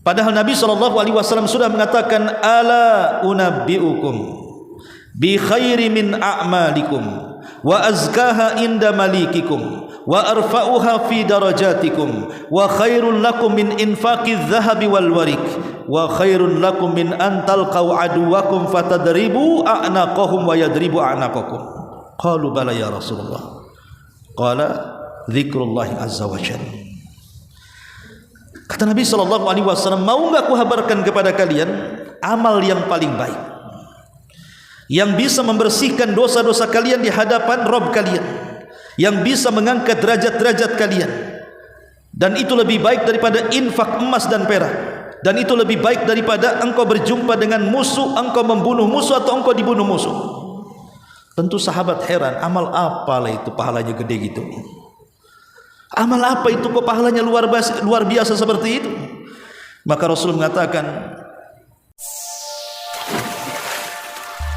Padahal Nabi SAW sudah mengatakan, ala unabbi'ukum bi khairi min a'malikum wa azkaha inda malikikum wa arfa'uha fi darajatikum wa khairun lakum min infaqiz zahabi wal warik wa khairun lakum min an talqaw aduwakum fatadribu a'naqahum wa yadribu a'naqakum. Qalu bala ya Rasulullah. Qala dzikrullahi azza wa jalla. Kata Nabi SAW, mau enggak aku kabarkan kepada kalian amal yang paling baik, yang bisa membersihkan dosa-dosa kalian di hadapan Rabb kalian, yang bisa mengangkat derajat-derajat kalian, dan itu lebih baik daripada infak emas dan perak, dan itu lebih baik daripada engkau berjumpa dengan musuh, engkau membunuh musuh atau engkau dibunuh musuh. Tentu sahabat heran, amal apalah itu pahalanya gede gitu? Amal apa itu kok pahalanya luar biasa seperti itu? Maka Rasul mengatakan,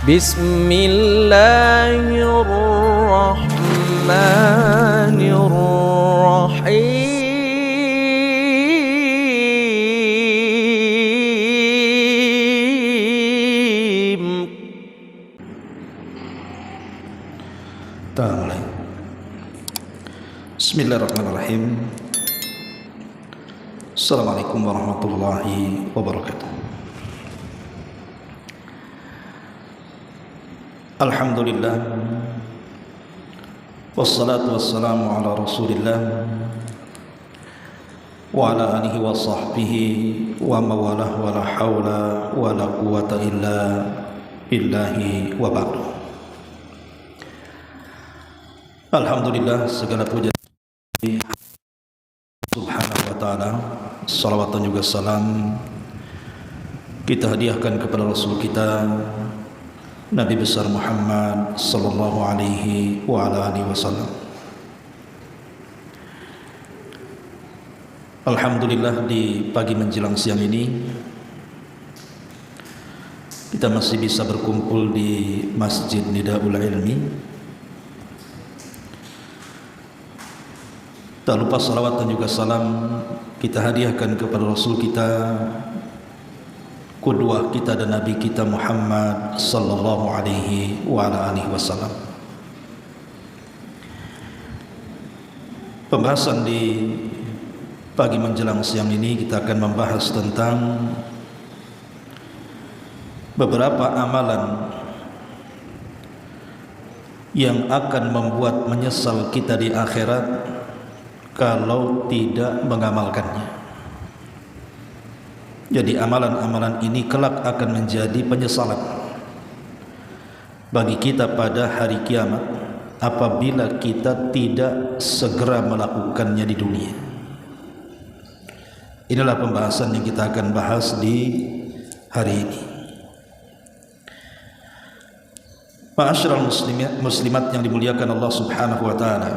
Bismillahirrahmanirrahim. Bismillahirrahmanirrahim. Assalamualaikum warahmatullahi wabarakatuh. Alhamdulillah, wassalatu wassalamu ala rasulillah wa ala alihi wa sahbihi wa mawalah wa la hawla wa la quwata illa billahi wa ba'du. Alhamdulillah, segala puja Subhanahu wa ta'ala. Salawat dan juga salam kita hadiahkan kepada Rasul kita Nabi besar Muhammad sallallahu alaihi wa ala alihi wasallam. Alhamdulillah, di pagi menjelang siang ini kita masih bisa berkumpul di Masjid Nidaul Ilmi. Tak lupa salawat dan juga salam kita hadiahkan kepada Rasul kita, qudwah kita dan Nabi kita Muhammad sallallahu alaihi wa ala alihi wasallam. Pembahasan di pagi menjelang siang ini kita akan membahas tentang beberapa amalan yang akan membuat menyesal kita di akhirat kalau tidak mengamalkannya. Jadi amalan-amalan ini kelak akan menjadi penyesalan bagi kita pada hari kiamat apabila kita tidak segera melakukannya di dunia. Inilah pembahasan yang kita akan bahas di hari ini. Ma'asyiral muslimat yang dimuliakan Allah Subhanahu wa ta'ala,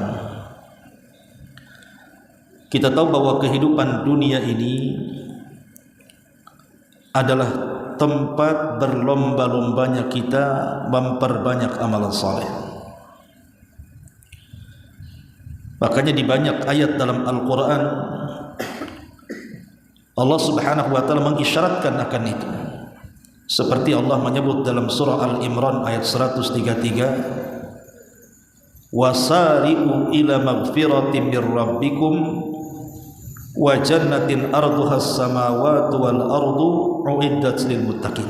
kita tahu bahwa kehidupan dunia ini adalah tempat berlomba-lombanya kita memperbanyak amalan saleh. Makanya di banyak ayat dalam Al-Quran Allah Subhanahu wa ta'ala mengisyaratkan akan itu. Seperti Allah menyebut dalam surah Al-Imran ayat 133, wasari'u ila magfiratin mir rabbikum wa jannatin arduhas samawati wal ardu uiddat lil muttaqin.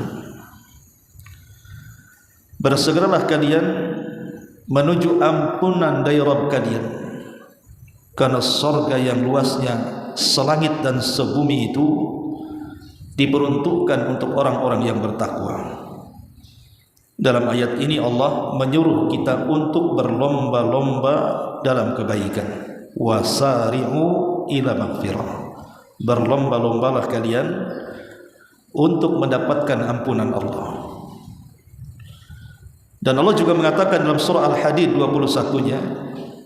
Bersegeralah kalian menuju ampunan dari Rabb kalian, karena surga yang luasnya selangit dan sebumi itu diperuntukkan untuk orang-orang yang bertakwa. Dalam ayat ini Allah menyuruh kita untuk berlomba-lomba dalam kebaikan. Wasari'u ila maghfirah. Berlomba-lombalah kalian untuk mendapatkan ampunan Allah. Dan Allah juga mengatakan dalam surah Al-Hadid 21-nya,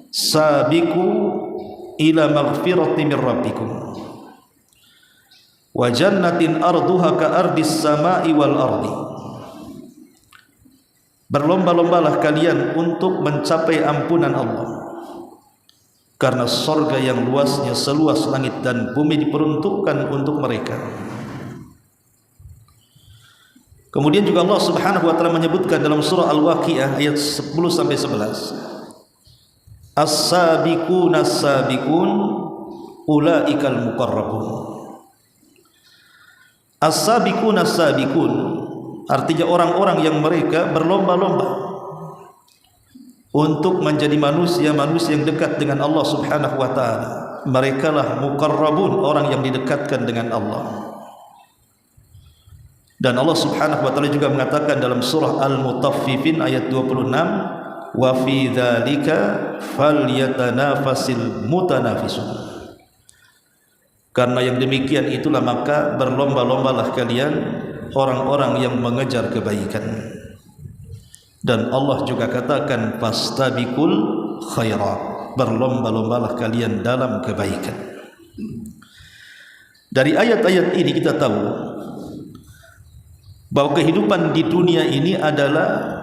sabiqu ila maghfirati mir rabbikum wa jannatin arduha ka ardis samai wal ardi. Berlomba-lombalah kalian untuk mencapai ampunan Allah, karena surga yang luasnya seluas langit dan bumi diperuntukkan untuk mereka. Kemudian juga Allah Subhanahu wa taala menyebutkan dalam surah Al-Waqiah ayat 10 sampai 11, As-sabiquna as-sabiqun ulaikal muqarrabun. As-sabiquna as-sabiqun artinya orang-orang yang mereka berlomba-lomba untuk menjadi manusia-manusia yang dekat dengan Allah Subhanahu wa taala. Merekalah muqarrabun, orang yang didekatkan dengan Allah. Dan Allah Subhanahu wa taala juga mengatakan dalam surah Al-Mutaffifin ayat 26, wa fi dzalika falyatanafasil mutanafisun. Karena yang demikian itulah maka berlomba-lombalah kalian orang-orang yang mengejar kebaikan. Dan Allah juga katakan fastabiqul khairat, berlomba-lombalah kalian dalam kebaikan. Dari ayat-ayat ini kita tahu bahwa kehidupan di dunia ini adalah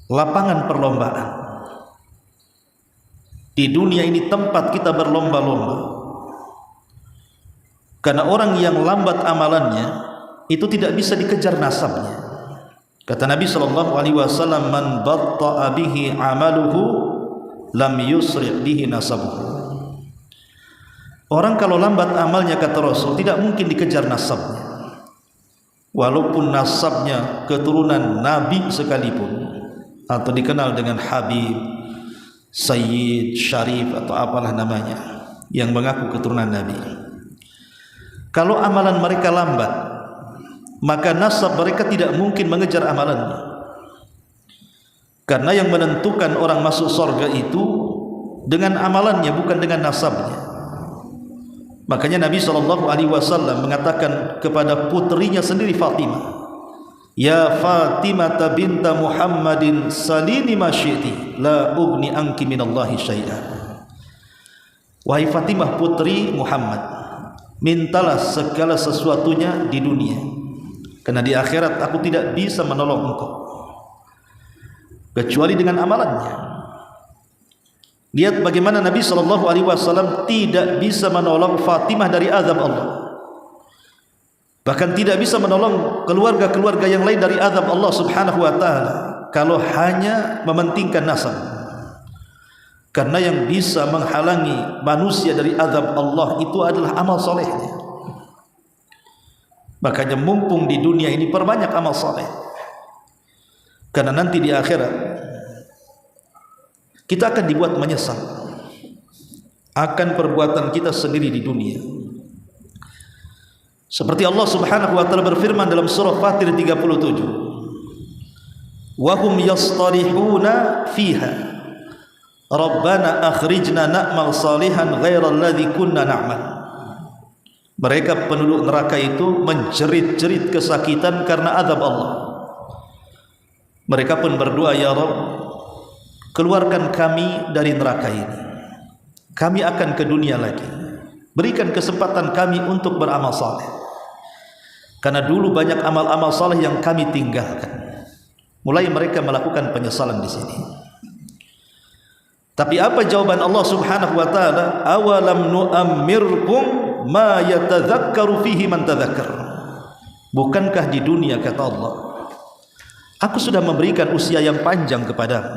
lapangan perlombaan. Di dunia ini tempat kita berlomba-lomba. Karena orang yang lambat amalannya itu tidak bisa dikejar nasabnya. Kata Nabi SAW, man batta'a bihi amaluhu lam yusri' bihi nasabuhu. Orang kalau lambat amalnya, kata Rasul, tidak mungkin dikejar nasabnya. Walaupun nasabnya keturunan Nabi sekalipun, atau dikenal dengan Habib, Sayyid, Syarif, atau apalah namanya, yang mengaku keturunan Nabi. Kalau amalan mereka lambat, maka nasab mereka tidak mungkin mengejar amalannya. Karena yang menentukan orang masuk surga itu dengan amalannya, bukan dengan nasabnya. Makanya Nabi SAW mengatakan kepada putrinya sendiri Fatimah, ya Fatimah binta Muhammadin salini ma syi'ti la ugni anki minallahi syai'an. Wahai Fatimah putri Muhammad, mintalah segala sesuatunya di dunia, karena di akhirat aku tidak bisa menolong engkau kecuali dengan amalannya. Lihat bagaimana Nabi SAW tidak bisa menolong Fatimah dari azab Allah, bahkan tidak bisa menolong keluarga-keluarga yang lain dari azab Allah Subhanahu wa taala kalau hanya mementingkan nasab. Karena yang bisa menghalangi manusia dari azab Allah itu adalah amal solehnya. Makanya mumpung di dunia ini perbanyak amal soleh, karena nanti di akhirat kita akan dibuat menyesal akan perbuatan kita sendiri di dunia. Seperti Allah Subhanahu wa taala berfirman dalam surah Fatir 37, wa hum yastarihuna fiha rabbana akhrijna na'mal salihan ghairal ladzi kunna na'mal. Mereka penduduk neraka itu menjerit-jerit kesakitan karena azab Allah. Mereka pun berdoa, ya Rabb, keluarkan kami dari neraka ini. Kami akan ke dunia lagi. Berikan kesempatan kami untuk beramal saleh. Karena dulu banyak amal-amal saleh yang kami tinggalkan. Mulai mereka melakukan penyesalan di sini. Tapi apa jawaban Allah Subhanahu wa taala? Awalam nu'ammirkum ma yatadzakkaru fihi man tadzakkar. Bukankah di dunia, kata Allah, aku sudah memberikan usia yang panjang kepadamu,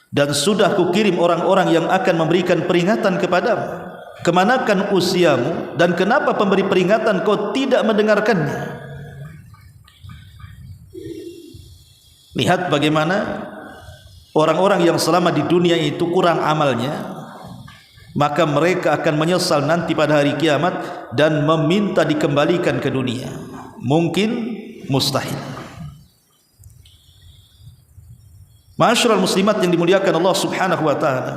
dan sudah kukirim orang-orang yang akan memberikan peringatan kepadamu. Kemanakan usiamu, dan kenapa pemberi peringatan kau tidak mendengarkannya? Lihat bagaimana orang-orang yang selama di dunia itu kurang amalnya, maka mereka akan menyesal nanti pada hari kiamat dan meminta dikembalikan ke dunia. Mungkin, mustahil. Ma'asyiral muslimat yang dimuliakan Allah Subhanahu wa taala.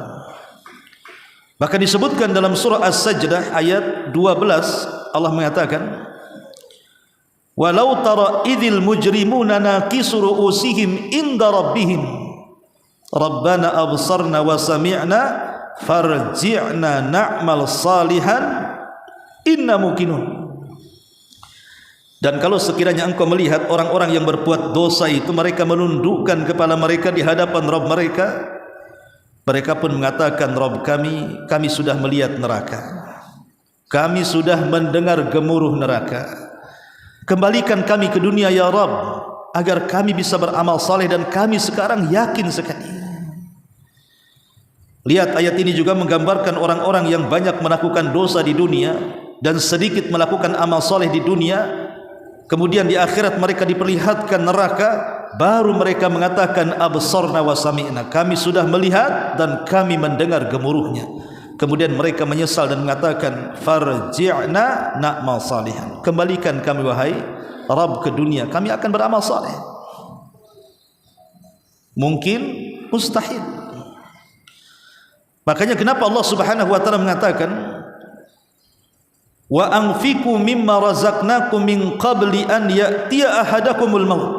Bahkan disebutkan dalam surah As-Sajdah ayat 12, Allah mengatakan, walau tara idzil mujrimuna naqisu ru'usihim inda rabbihim rabbana absarna wa sami'na farji'na na'mal salihan inna muqinun. Dan kalau sekiranya engkau melihat orang-orang yang berbuat dosa itu, mereka menundukkan kepala mereka di hadapan Rabb mereka, mereka pun mengatakan, Rabb kami sudah melihat neraka, kami sudah mendengar gemuruh neraka, Kembalikan kami ke dunia ya Rabb, agar kami bisa beramal saleh, dan kami sekarang yakin sekali. Lihat, ayat ini juga menggambarkan orang-orang yang banyak melakukan dosa di dunia dan sedikit melakukan amal saleh di dunia. Kemudian di akhirat mereka diperlihatkan neraka, baru mereka mengatakan absarna wa sami'na, kami sudah melihat dan kami mendengar gemuruhnya. Kemudian mereka menyesal dan mengatakan farji'na na'mal salihan, kembalikan kami wahai Rabb ke dunia, kami akan beramal saleh. Mungkin? Mustahil. Makanya kenapa Allah Subhanahu wa taala mengatakan wa anfiqu mimma razaqnakum min qabli an ya'tiya ahadakumul maut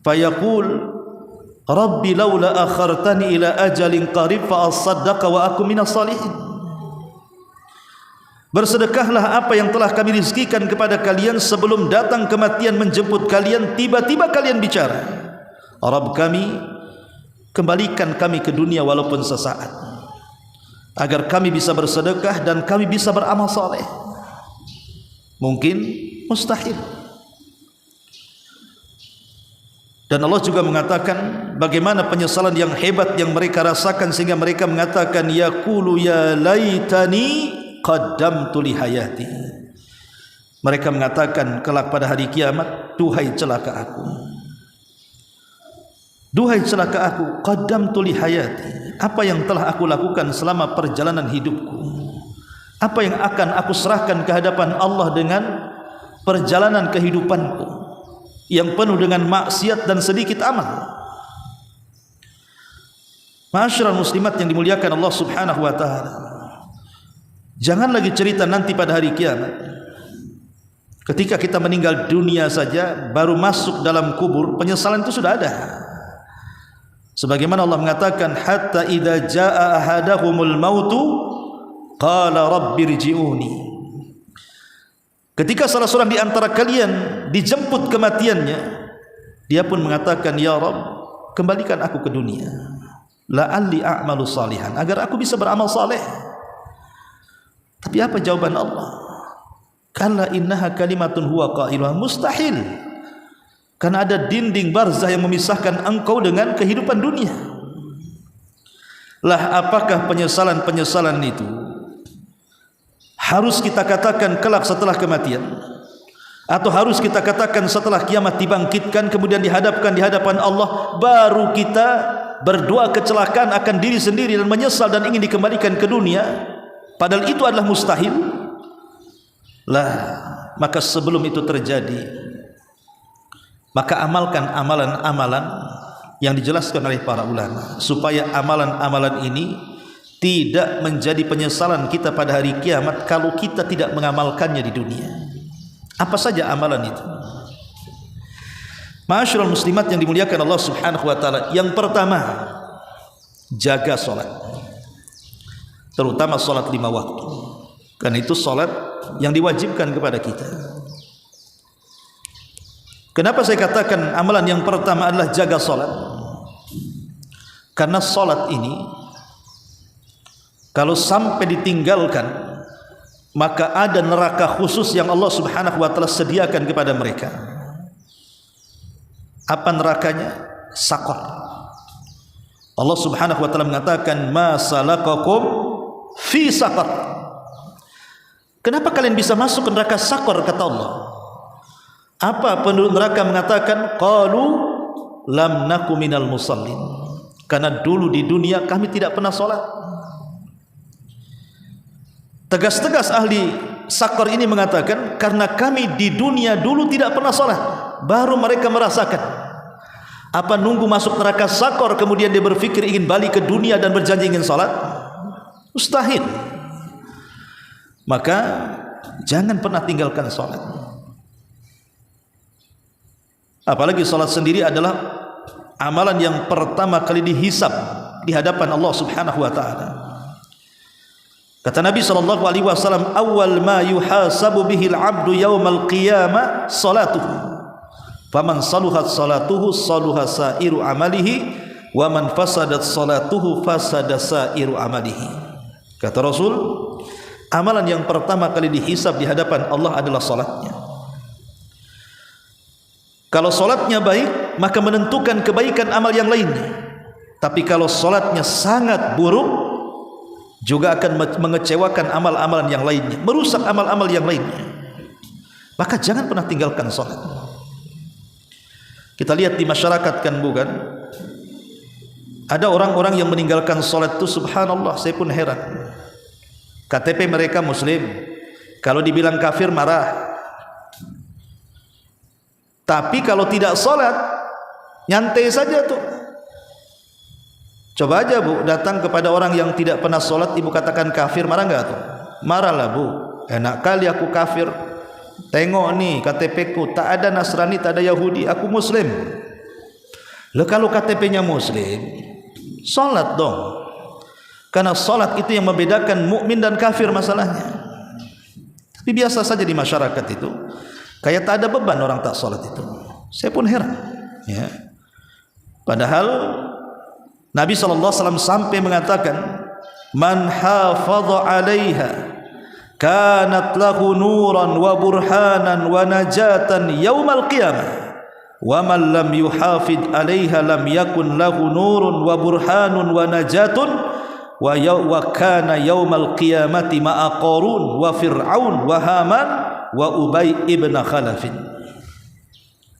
fayaqul Rabbi laula akhartani ila ajalin qarib fa asaddaqa wa aku minas salihin. Bersedekahlah apa yang telah kami rizkikan kepada kalian sebelum datang kematian menjemput kalian. Tiba-tiba kalian bicara, Rabb kami, kembalikan kami ke dunia walaupun sesaat, agar kami bisa bersedekah dan kami bisa beramal saleh. Mungkin? Mustahil. Dan Allah juga mengatakan bagaimana penyesalan yang hebat yang mereka rasakan, sehingga mereka mengatakan yaqulu ya laitani qaddamtu li hayati. Mereka mengatakan kelak pada hari kiamat, duhai celaka aku, duhai celaka aku, qaddamtu li hayati, apa yang telah aku lakukan selama perjalanan hidupku, apa yang akan aku serahkan ke hadapan Allah dengan perjalanan kehidupanku yang penuh dengan maksiat dan sedikit amal. Ma'asyiral muslimat yang dimuliakan Allah Subhanahu wa taala, jangan lagi cerita nanti pada hari kiamat. Ketika kita meninggal dunia saja, baru masuk dalam kubur, penyesalan itu sudah ada. Sebagaimana Allah mengatakan hatta idza jaa ahadahumul mautu qala rabbirji'uni. Ketika salah seorang di antara kalian dijemput kematiannya, dia pun mengatakan ya Rabb, kembalikan aku ke dunia, la'alli a'malu salihan, agar aku bisa beramal saleh. Tapi apa jawaban Allah? Kalla innaha kalimatun huwa qailuha. Mustahil, karena ada dinding barzah yang memisahkan engkau dengan kehidupan dunia. Lah apakah penyesalan-penyesalan itu harus kita katakan kelak setelah kematian, atau harus kita katakan setelah kiamat dibangkitkan kemudian dihadapkan di hadapan Allah, baru kita berdoa kecelakaan akan diri sendiri dan menyesal dan ingin dikembalikan ke dunia, padahal itu adalah mustahil? Lah, maka sebelum itu terjadi, maka amalkan amalan-amalan yang dijelaskan oleh para ulama, supaya amalan-amalan ini tidak menjadi penyesalan kita pada hari kiamat kalau kita tidak mengamalkannya di dunia. Apa saja amalan itu? Ma'asyiral muslimat yang dimuliakan Allah Subhanahu wa taala, yang pertama, jaga salat, terutama salat 5 waktu, karena itu salat yang diwajibkan kepada kita. Kenapa saya katakan amalan yang pertama adalah jaga salat? Karena salat ini kalau sampai ditinggalkan, maka ada neraka khusus yang Allah Subhanahu wa taala sediakan kepada mereka. Apa nerakanya? Saqar. Allah Subhanahu wa taala mengatakan ma salakakum fi saqar. Kenapa kalian bisa masuk ke neraka saqar, kata Allah? Apa penduduk neraka mengatakan? Qalu lam naku minal musallin. Karena dulu di dunia kami tidak pernah salat. Tegas-tegas ahli sakor ini mengatakan karena kami di dunia dulu tidak pernah salat, baru mereka merasakan. Apa nunggu masuk neraka sakor kemudian dia berpikir ingin balik ke dunia dan berjanji ingin salat? Mustahil. Maka jangan pernah tinggalkan salat. Apalagi salat sendiri adalah amalan yang pertama kali dihisab di hadapan Allah Subhanahu wa taala. Kata Nabi sallallahu alaihi wasallam, awal ma yuhasabu bihil abdu yaumal qiyamah salatuhu. Faman saluhat salatuhu saluha sairu amalihi wa man fasadat salatuhu fasada sairu amalihi. Kata Rasul, amalan yang pertama kali dihisab di hadapan Allah adalah salatnya. Kalau solatnya baik, maka menentukan kebaikan amal yang lainnya. Tapi kalau solatnya sangat buruk, juga akan mengecewakan amal-amalan yang lainnya, merusak amal-amal yang lainnya. Maka jangan pernah tinggalkan solat. Kita lihat di masyarakat kan, bukan? Ada orang-orang yang meninggalkan solat itu, subhanallah, saya pun heran. KTP mereka muslim, kalau dibilang kafir marah. Tapi kalau tidak solat, nyantai saja tuh. Coba aja bu, datang kepada orang yang tidak pernah solat, ibu katakan kafir, marah enggak tuh? Marahlah bu, enak kali aku kafir. Tengok nih KTP ku, tak ada Nasrani, tak ada Yahudi, aku muslim. Lah kalau KTP-nya muslim, solat dong. Karena solat itu yang membedakan mukmin dan kafir masalahnya. Tapi biasa saja di masyarakat itu, kayak tak ada beban orang tak solat itu. Saya pun heran, ya. Padahal Nabi SAW sampai mengatakan, man hafadha 'alaiha kanat lahu nuran wa burhanan wa najatan yaumal qiyamah wa man lam yuhafid 'alaiha lam yakun lahu nurun wa burhanun wa najatun wa kana yaumal qiyamati ma'a Qarun wa Fir'aun wa Haman wa Ubay ibn Khalaf.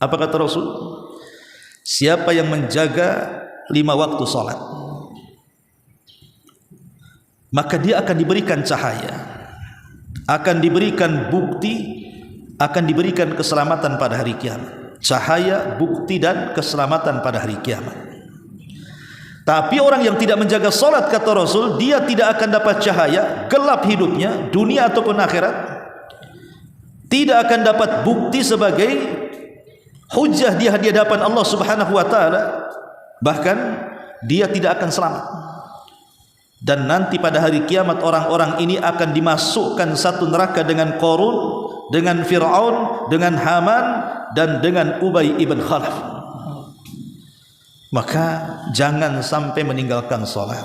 Apa kata Rasul? Siapa yang menjaga 5 waktu salat, maka dia akan diberikan cahaya, akan diberikan bukti, akan diberikan keselamatan pada hari kiamat. Cahaya, bukti dan keselamatan pada hari kiamat. Tapi orang yang tidak menjaga salat, kata Rasul, dia tidak akan dapat cahaya, gelap hidupnya, dunia ataupun akhirat. Tidak akan dapat bukti sebagai hujjah di hadapan Allah Subhanahu wa taala. Bahkan dia tidak akan selamat. Dan nanti pada hari kiamat orang-orang ini akan dimasukkan satu neraka dengan Qarun, dengan Fir'aun, dengan Haman, dan dengan Ubay ibn Khalaf. Maka jangan sampai meninggalkan solat.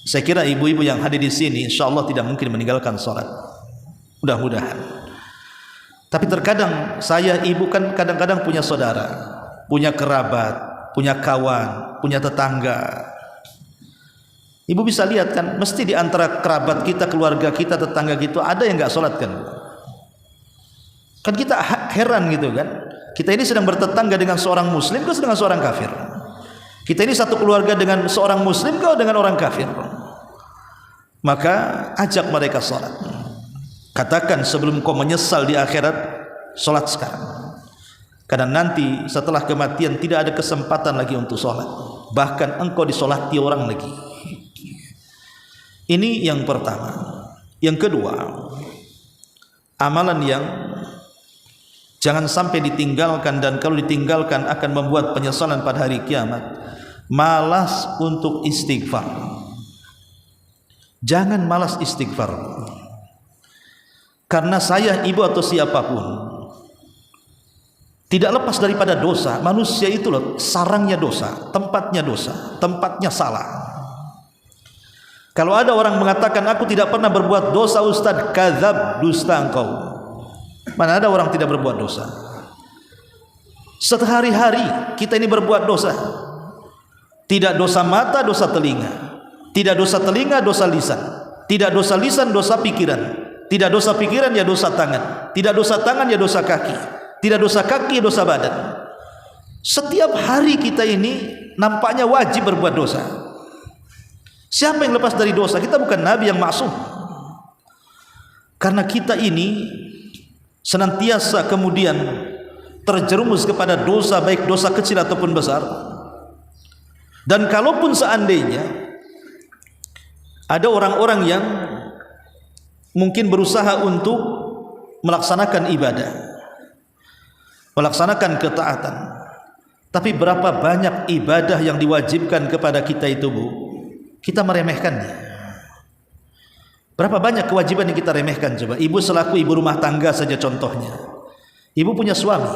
Saya kira ibu-ibu yang hadir di sini insyaallah tidak mungkin meninggalkan solat, mudah-mudahan. Tapi terkadang saya, ibu kan kadang-kadang punya saudara, punya kerabat, punya kawan, punya tetangga. Ibu bisa lihat kan, mesti di antara kerabat kita, keluarga kita, tetangga gitu, ada yang enggak salat kan? Kan kita heran gitu kan. Kita ini sedang bertetangga dengan seorang muslim atau dengan seorang kafir? Kita ini satu keluarga dengan seorang muslim atau dengan orang kafir? Maka ajak mereka salat. Katakan sebelum kau menyesal di akhirat, salat sekarang. Karena nanti setelah kematian tidak ada kesempatan lagi untuk salat. Bahkan engkau disolati orang lagi. Ini yang pertama. Yang kedua, amalan yang jangan sampai ditinggalkan, dan kalau ditinggalkan akan membuat penyesalan pada hari kiamat. Malas untuk istighfar. Jangan malas istighfar. Karena saya, ibu atau siapapun tidak lepas daripada dosa. Manusia itu loh, sarangnya dosa, tempatnya dosa, tempatnya salah. Kalau ada orang mengatakan aku tidak pernah berbuat dosa, Ustaz, kadzab, dusta engkau. Mana ada orang tidak berbuat dosa? Sehari-hari kita ini berbuat dosa. Tidak dosa mata, dosa telinga. Tidak dosa telinga, dosa lisan. Tidak dosa lisan, dosa pikiran. Tidak dosa pikiran, ya dosa tangan. Tidak dosa tangan, ya dosa kaki. Tidak dosa kaki, ya dosa badan. Setiap hari kita ini nampaknya wajib berbuat dosa. Siapa yang lepas dari dosa? Kita bukan nabi yang maksum. Karena kita ini senantiasa kemudian terjerumus kepada dosa, baik dosa kecil ataupun besar. Dan kalaupun seandainya ada orang-orang yang mungkin berusaha untuk melaksanakan ibadah, melaksanakan ketaatan, tapi berapa banyak ibadah yang diwajibkan kepada kita itu, Bu, kita meremehkannya. Berapa banyak kewajiban yang kita remehkan? Coba ibu selaku ibu rumah tangga saja contohnya. Ibu punya suami,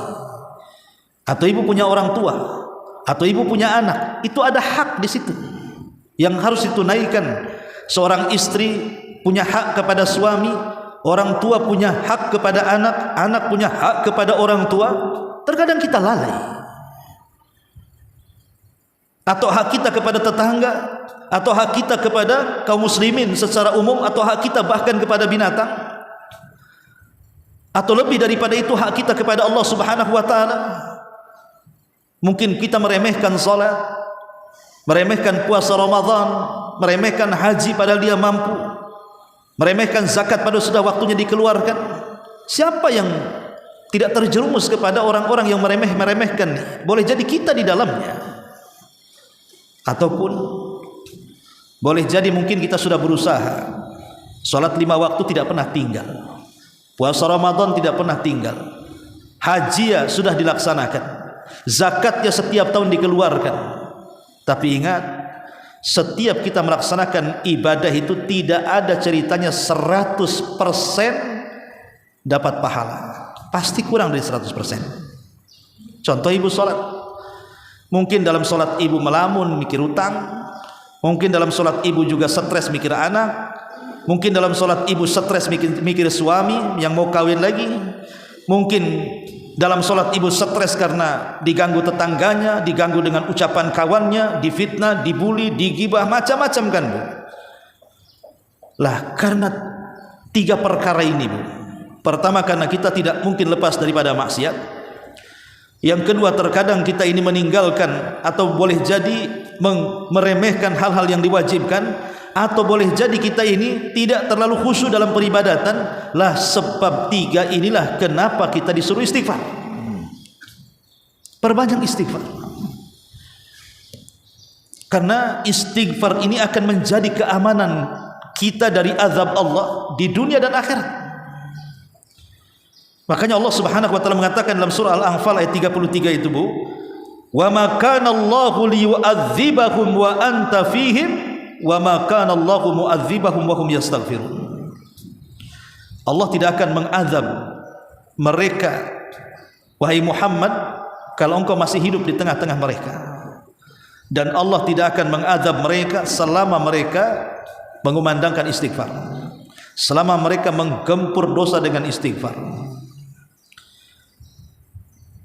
atau ibu punya orang tua, atau ibu punya anak, itu ada hak di situ yang harus ditunaikan. Seorang istri punya hak kepada suami, orang tua punya hak kepada anak, anak punya hak kepada orang tua. Terkadang kita lalai. Atau hak kita kepada tetangga, atau hak kita kepada kaum muslimin secara umum, atau hak kita bahkan kepada binatang, atau lebih daripada itu hak kita kepada Allah Subhanahu wa taala. Mungkin kita meremehkan salat, meremehkan puasa Ramadan, meremehkan haji padahal dia mampu, meremehkan zakat padahal sudah waktunya dikeluarkan. Siapa yang tidak terjerumus kepada orang-orang yang meremehkan? Boleh jadi kita di dalamnya. Ataupun boleh jadi mungkin kita sudah berusaha, salat 5 waktu tidak pernah tinggal, puasa Ramadan tidak pernah tinggal, haji ya sudah dilaksanakan, zakatnya setiap tahun dikeluarkan. Tapi ingat, setiap kita melaksanakan ibadah itu tidak ada ceritanya 100% dapat pahala. Pasti kurang dari 100%. Contoh ibu salat, mungkin dalam sholat ibu melamun mikir utang, mungkin dalam sholat ibu juga stres mikir anak, mungkin dalam sholat ibu stres mikir suami yang mau kawin lagi, mungkin dalam sholat ibu stres karena diganggu tetangganya, diganggu dengan ucapan kawannya, difitnah, dibuli, digibah, macam-macam kan Bu. Lah karena 3 perkara ini Bu. Pertama, karena kita tidak mungkin lepas daripada maksiat. Yang kedua, terkadang kita ini meninggalkan atau boleh jadi meremehkan hal-hal yang diwajibkan, atau boleh jadi kita ini tidak terlalu khusyuk dalam peribadatan. Lah sebab 3 inilah kenapa kita disuruh istighfar. Perbanyak istighfar. Karena istighfar ini akan menjadi keamanan kita dari azab Allah di dunia dan akhirat. Makanya Allah Subhanahu wa taala mengatakan dalam surah Al-Anfal ayat 33 itu Bu, "Wa ma kana Allahu liyu'adzibahum wa anta fihim wa ma kana Allahu mu'adzibahum wa hum yastaghfirun." Allah tidak akan mengazab mereka wahai Muhammad kalau engkau masih hidup di tengah-tengah mereka. Dan Allah tidak akan mengazab mereka selama mereka mengumandangkan istighfar, selama mereka menggempur dosa dengan istighfar.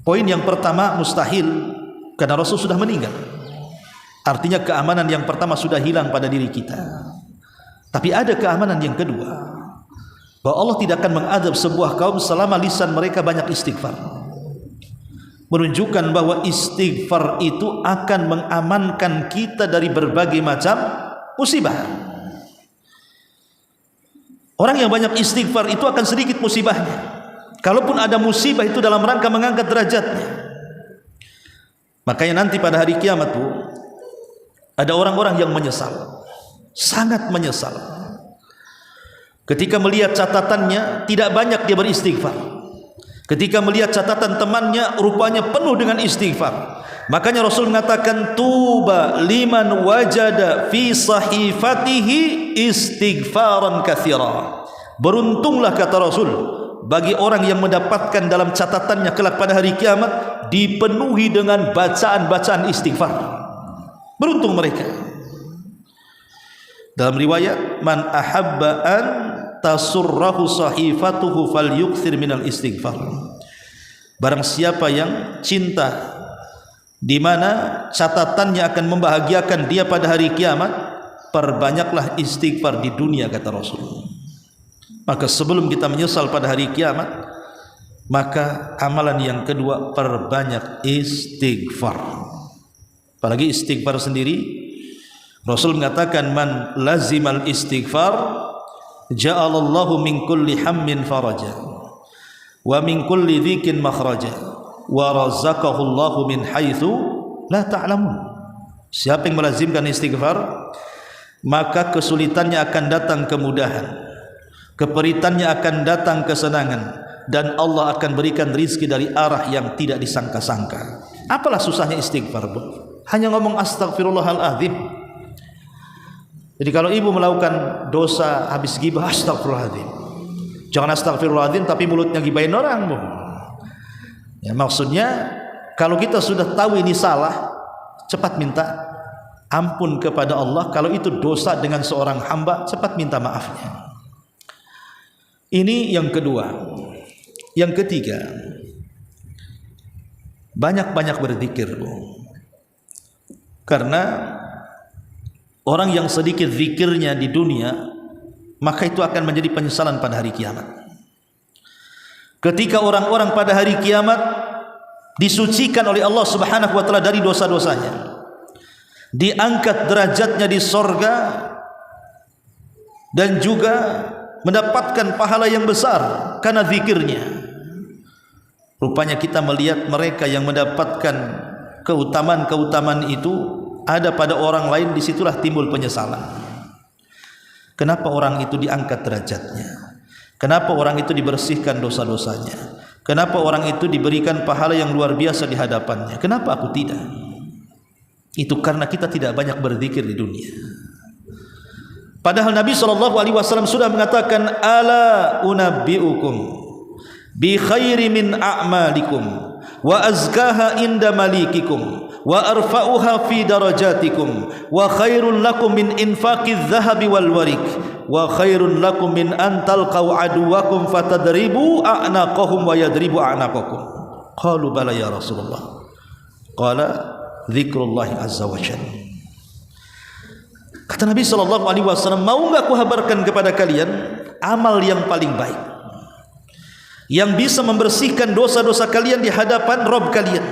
Poin yang pertama, mustahil, karena Rasul sudah meninggal. Artinya keamanan yang pertama sudah hilang pada diri kita. Tapi ada keamanan yang kedua, bahwa Allah tidak akan mengadab sebuah kaum selama lisan mereka banyak istighfar. Menunjukkan bahwa istighfar itu akan mengamankan kita dari berbagai macam musibah. Orang yang banyak istighfar itu akan sedikit musibahnya. Kalaupun ada musibah itu dalam rangka mengangkat derajatnya. Makanya nanti pada hari kiamat Bu, ada orang-orang yang menyesal, sangat menyesal. Ketika melihat catatannya tidak banyak dia beristighfar. Ketika melihat catatan temannya rupanya penuh dengan istighfar. Makanya Rasul mengatakan, tuba liman wajada fi sahifatihi istighfaran katsira. Beruntunglah kata Rasul bagi orang yang mendapatkan dalam catatannya kelak pada hari kiamat dipenuhi dengan bacaan-bacaan istighfar. Beruntung mereka. Dalam riwayat, man ahabba an tasurrahu sahifatuhu falyukthir minal istighfar. Barang siapa yang cinta di mana catatannya akan membahagiakan dia pada hari kiamat, perbanyaklah istighfar di dunia kata Rasul. Maka sebelum kita menyesal pada hari kiamat, maka amalan yang kedua, perbanyak istighfar. Apalagi istighfar sendiri, Rasul mengatakan, man lazimal istighfar ja'alallahu min kulli hammin faraja wa min kulli dhikin makhraja wa razaqahu Allahu min haitsu la ta'lamun. Siapa yang melazimkan istighfar, maka kesulitannya akan datang kemudahan, keperitannya akan datang kesenangan, dan Allah akan berikan rizki dari arah yang tidak disangka-sangka. Apalah susahnya istighfar Bu? Hanya ngomong astagfirullahaladzim. Jadi kalau ibu melakukan dosa habis gibah, astagfirullahaladzim. Jangan astagfirullahaladzim tapi mulutnya gibahin orang Bu. Ya, maksudnya kalau kita sudah tahu ini salah, cepat minta ampun kepada Allah. Kalau itu dosa dengan seorang hamba, cepat minta maafnya. Ini yang kedua. Yang ketiga, banyak-banyak berzikir. Karena orang yang sedikit zikirnya di dunia, maka itu akan menjadi penyesalan pada hari kiamat. Ketika orang-orang pada hari kiamat disucikan oleh Allah Subhanahu wa taala dari dosa-dosanya, diangkat derajatnya di sorga, dan juga mendapatkan pahala yang besar karena zikirnya. Rupanya kita melihat mereka yang mendapatkan keutamaan-keutamaan itu ada pada orang lain, disitulah timbul penyesalan. Kenapa orang itu diangkat derajatnya? Kenapa orang itu dibersihkan dosa-dosanya? Kenapa orang itu diberikan pahala yang luar biasa di hadapannya? Kenapa aku tidak? Itu karena kita tidak banyak berzikir di dunia. Padahal Nabi SAW sudah mengatakan, ala unabbi'ukum bi khairi min a'malikum wa azkaha inda malikikum wa arfa'uha fi darajatikum wa khairun lakum min infaqiz zahabi wal warik wa khairun lakum min an talqaw aduwakum fatadribu a'naqahum wa yadribu a'naqakum. Qalu bala ya Rasulullah. Qala dzikrullahi azza wa jalla. Kata Nabi SAW, mau enggak aku habarkan kepada kalian amal yang paling baik, yang bisa membersihkan dosa-dosa kalian di hadapan Rabb kalian,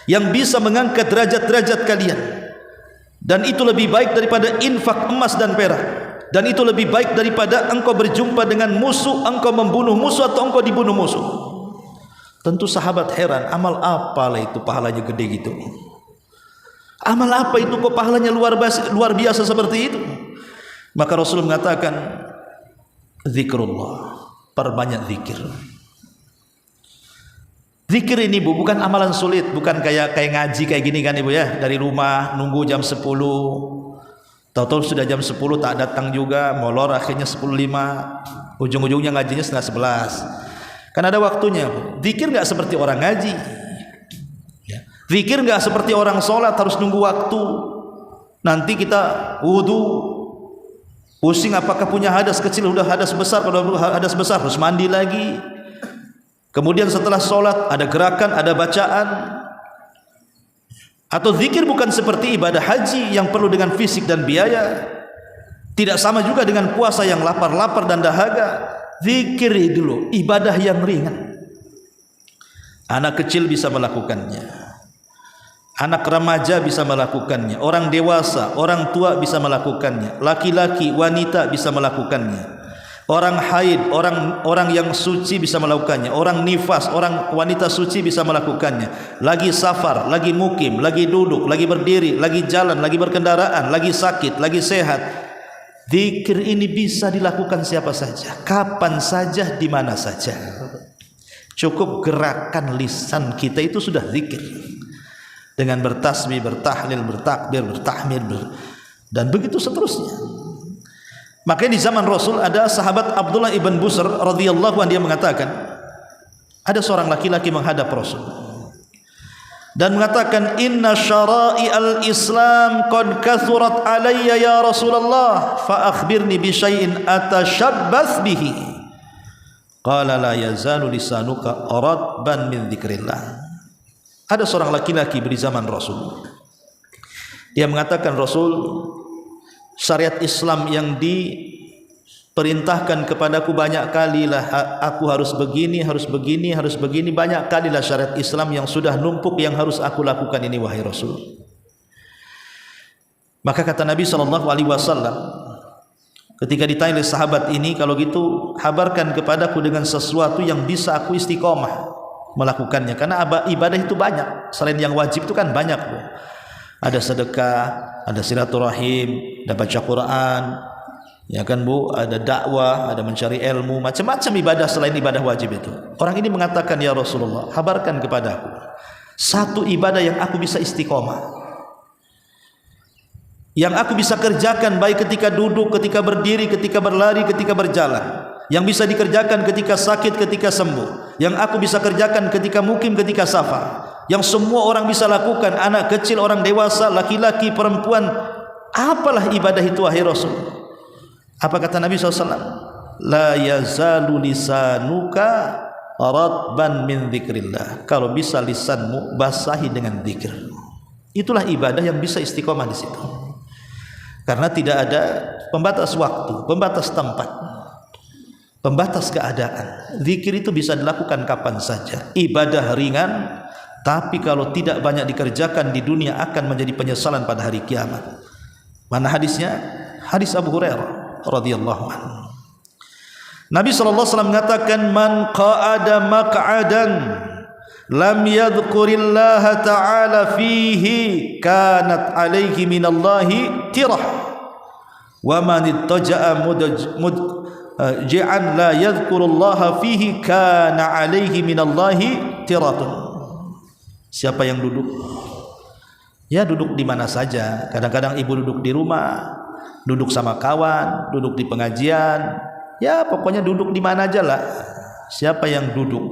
yang bisa mengangkat derajat-derajat kalian, dan itu lebih baik daripada infak emas dan perak, dan itu lebih baik daripada engkau berjumpa dengan musuh, engkau membunuh musuh atau engkau dibunuh musuh. Tentu sahabat heran, amal apalah itu pahalanya gede gitu? Amal apa itu kok pahalanya luar biasa seperti itu? Maka Rasul mengatakan, zikrullah, perbanyak zikir. Zikir ini Bu, bukan amalan sulit, bukan kayak ngaji kayak gini kan Ibu ya, dari rumah nunggu jam 10, tahu-tahu sudah jam 10 tak datang juga, molor akhirnya 10.05, ujung-ujungnya ngajinya setengah 11. Kan ada waktunya Bu. Zikir enggak seperti orang ngaji. Zikir enggak seperti orang sholat harus nunggu waktu. Nanti kita wudu, pusing apakah punya hadas kecil, udah hadas besar, kalau hadas besar harus mandi lagi. Kemudian setelah sholat ada gerakan, ada bacaan. Atau zikir bukan seperti ibadah haji yang perlu dengan fisik dan biaya. Tidak sama juga dengan puasa yang lapar-lapar dan dahaga. Zikir dulu ibadah yang ringan. Anak kecil bisa melakukannya, anak remaja bisa melakukannya, orang dewasa, orang tua bisa melakukannya, laki-laki, wanita bisa melakukannya, orang haid, orang yang suci bisa melakukannya, orang nifas, orang wanita suci bisa melakukannya, lagi safar, lagi mukim, lagi duduk, lagi berdiri, lagi jalan, lagi berkendaraan, lagi sakit, lagi sehat. Zikir ini bisa dilakukan siapa saja, kapan saja, di mana saja. Cukup gerakan lisan kita itu sudah zikir. Dengan bertasbih, bertahlil, bertakbir, bertahmid, dan begitu seterusnya. Makanya di zaman Rasul ada sahabat Abdullah ibn Busr radhiyallahu anhu, dia mengatakan, ada seorang laki-laki menghadap Rasul dan mengatakan, inna syara'i al-Islam qad kathurat alayya ya Rasulullah, fa akhbirni bi syai'in atashabbath bihi. Qala la yazalu lisanuka radban min dzikrillah. Ada seorang laki-laki di zaman Rasul. Dia mengatakan, Rasul, syariat Islam yang diperintahkan kepadaku banyak kalilah, aku harus begini, harus begini, harus begini, banyak kalilah syariat Islam yang sudah numpuk yang harus aku lakukan ini wahai Rasul. Maka kata Nabi SAW ketika ditanya oleh sahabat ini, kalau gitu habarkan kepadaku dengan sesuatu yang bisa aku istiqomah melakukannya, karena ibadah itu banyak, selain yang wajib itu kan banyak Bu. Ada sedekah, ada silaturahim, ada baca Quran, ya kan Bu, ada dakwah, ada mencari ilmu, macam-macam ibadah selain ibadah wajib itu. Orang ini mengatakan, ya Rasulullah, habarkan kepadaku satu ibadah yang aku bisa istiqomah, yang aku bisa kerjakan baik ketika duduk, ketika berdiri, ketika berlari, ketika berjalan, yang bisa dikerjakan ketika sakit, ketika sembuh, yang aku bisa kerjakan ketika mukim, ketika safar, yang semua orang bisa lakukan, anak kecil, orang dewasa, laki-laki, perempuan. Apalah ibadah itu wahai Rasul? Apa kata Nabi SAW? La yazalu lisanuka ratban min dzikrillah. Kalau bisa lisanmu basahi dengan zikir. Itulah ibadah yang bisa istiqomah di situ. Karena tidak ada pembatas waktu, pembatas tempat, pembatas keadaan. Zikir itu bisa dilakukan kapan saja. Ibadah ringan, tapi kalau tidak banyak dikerjakan di dunia akan menjadi penyesalan pada hari kiamat. Mana hadisnya? Hadis Abu Hurairah radhiyallahu anhu. Nabi SAW mengatakan, man qa'ada maq'adan lam yadhkurillaha ta'ala fihi kanat alaihi minallahi tirah wa man ittaja'a mudji'an la yadhkurullaha fihi kana alaihi minallahi tiratun. Siapa yang duduk? Ya duduk di mana saja. Kadang-kadang ibu duduk di rumah, duduk sama kawan, duduk di pengajian, ya pokoknya duduk di mana aja lah. Siapa yang duduk